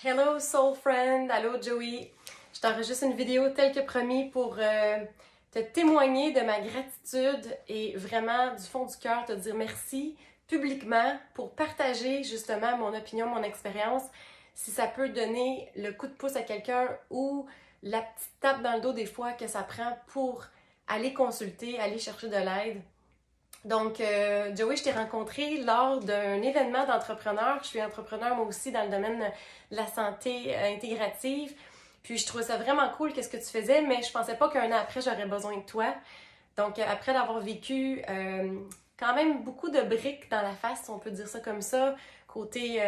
Hello Soul Friend, allô Joey. Je t'enregistre une vidéo telle que promis pour te témoigner de ma gratitude et vraiment du fond du cœur te dire merci publiquement pour partager justement mon opinion, mon expérience. Si ça peut donner le coup de pouce à quelqu'un ou la petite tape dans le dos des fois que ça prend pour aller consulter, aller chercher de l'aide. Donc, Joey, je t'ai rencontré lors d'un événement d'entrepreneurs. Je suis entrepreneur moi aussi dans le domaine de la santé intégrative. Puis je trouvais ça vraiment cool qu'est-ce que tu faisais, mais je pensais pas qu'un an après, j'aurais besoin de toi. Donc, après d'avoir vécu quand même beaucoup de briques dans la face, si on peut dire ça comme ça, côté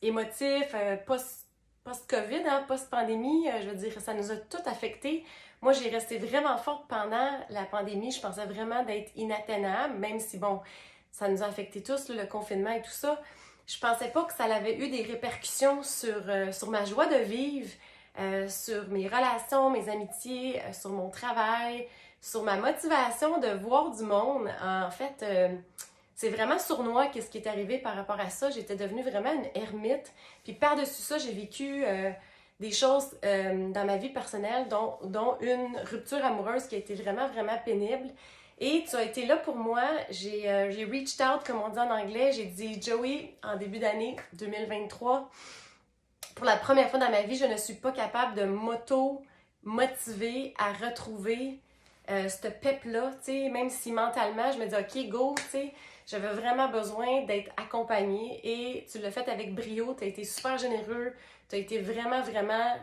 émotif, post-COVID, hein, post-pandémie, je veux dire, ça nous a tout affecté. Moi, j'ai resté vraiment forte pendant la pandémie. Je pensais vraiment d'être inatteignable, même si, bon, ça nous a affecté tous, le confinement et tout ça. Je pensais pas que ça avait eu des répercussions sur ma joie de vivre, sur mes relations, mes amitiés, sur mon travail, sur ma motivation de voir du monde. En fait, c'est vraiment sournois qu'est-ce qui est arrivé par rapport à ça. J'étais devenue vraiment une ermite. Puis par-dessus ça, j'ai vécu des choses dans ma vie personnelle, dont une rupture amoureuse qui a été vraiment, vraiment pénible. Et tu as été là pour moi. J'ai reached out, comme on dit en anglais. J'ai dit, Joey, en début d'année 2023, pour la première fois dans ma vie, je ne suis pas capable de m'auto-motiver à retrouver ce pep-là, tu sais, même si mentalement, je me dis, OK, go, tu sais, j'avais vraiment besoin d'être accompagnée et tu l'as fait avec brio, tu as été super généreux, tu as été vraiment, vraiment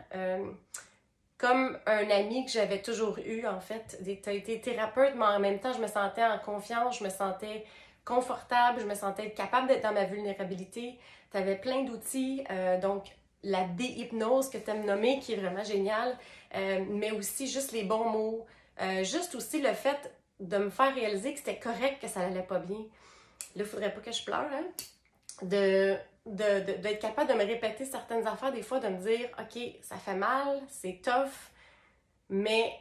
comme un ami que j'avais toujours eu, en fait. Tu as été thérapeute, mais en même temps, je me sentais en confiance, je me sentais confortable, je me sentais capable d'être dans ma vulnérabilité. Tu avais plein d'outils, donc la déhypnose que tu aimes nommer, qui est vraiment géniale, mais aussi juste les bons mots, juste aussi le fait de me faire réaliser que c'était correct, que ça n'allait pas bien. Là, il faudrait pas que je pleure, hein? D'être capable de me répéter certaines affaires, des fois, de me dire, OK, ça fait mal, c'est tough, mais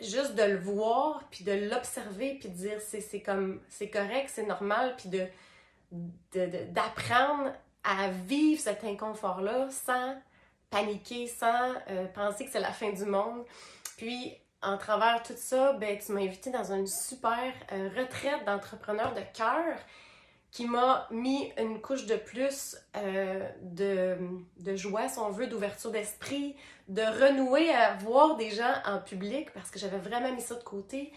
juste de le voir, puis de l'observer, puis de dire, c'est correct, c'est normal, puis d'apprendre à vivre cet inconfort-là sans paniquer, sans penser que c'est la fin du monde. Puis, en travers tout ça, ben, tu m'as invité dans une super retraite d'entrepreneurs de cœur qui m'a mis une couche de plus de joie, si on veut, d'ouverture d'esprit, de renouer à voir des gens en public parce que j'avais vraiment mis ça de côté.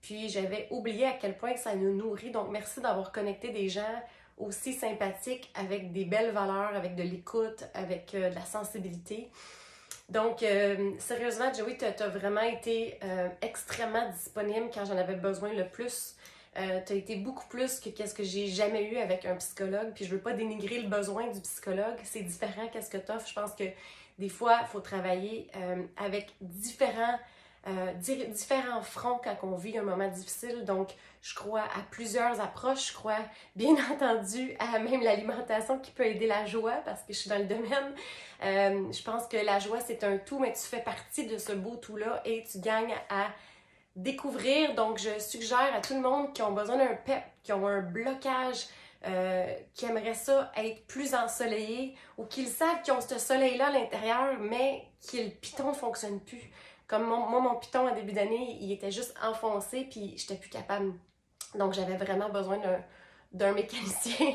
Puis j'avais oublié à quel point ça nous nourrit. Donc merci d'avoir connecté des gens aussi sympathiques avec des belles valeurs, avec de l'écoute, avec de la sensibilité. Donc, sérieusement, Joey, tu as vraiment été extrêmement disponible quand j'en avais besoin le plus. Tu as été beaucoup plus que qu'est-ce que j'ai jamais eu avec un psychologue. Puis je veux pas dénigrer le besoin du psychologue. C'est différent qu'est-ce que t'offres. Je pense que des fois, il faut travailler avec différents fronts quand on vit un moment difficile. Donc, je crois à plusieurs approches. Je crois, bien entendu, à même l'alimentation qui peut aider la joie parce que je suis dans le domaine. Je pense que la joie, c'est un tout, mais tu fais partie de ce beau tout-là et tu gagnes à découvrir. Donc, je suggère à tout le monde qui ont besoin d'un pep, qui ont un blocage, qui aimeraient ça être plus ensoleillé ou qu'ils savent qu'ils ont ce soleil-là à l'intérieur, mais que le piton ne fonctionne plus. Comme moi, mon piton, en début d'année, il était juste enfoncé puis j'étais plus capable. Donc, j'avais vraiment besoin d'un mécanicien,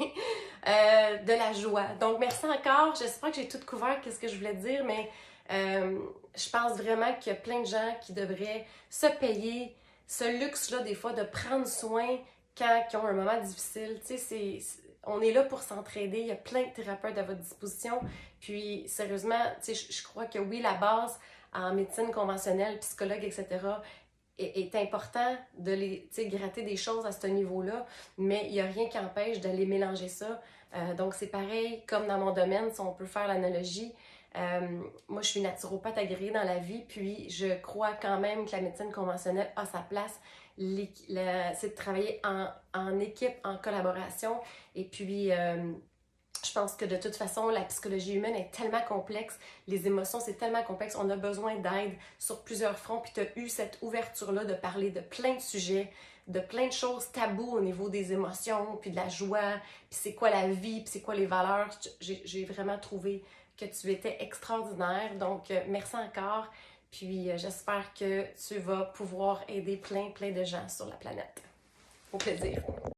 de la joie. Donc, merci encore. J'espère que j'ai tout couvert, qu'est-ce que je voulais dire, mais je pense vraiment qu'il y a plein de gens qui devraient se payer ce luxe-là, des fois, de prendre soin quand ils ont un moment difficile. Tu sais, on est là pour s'entraider. Il y a plein de thérapeutes à votre disposition. Puis, sérieusement, tu sais, je crois que oui, la base en médecine conventionnelle, psychologue, etc., est important de les gratter des choses à ce niveau-là, mais il n'y a rien qui empêche d'aller mélanger ça. Donc, c'est pareil, comme dans mon domaine, si on peut faire l'analogie. Moi, je suis naturopathe agréée dans la vie, puis je crois quand même que la médecine conventionnelle a sa place. C'est de travailler en équipe, en collaboration, et puis Je pense que de toute façon, la psychologie humaine est tellement complexe, les émotions, c'est tellement complexe, on a besoin d'aide sur plusieurs fronts, puis tu as eu cette ouverture-là de parler de plein de sujets, de plein de choses tabous au niveau des émotions, puis de la joie, puis c'est quoi la vie, puis c'est quoi les valeurs. J'ai vraiment trouvé que tu étais extraordinaire, donc merci encore, puis j'espère que tu vas pouvoir aider plein de gens sur la planète. Au plaisir.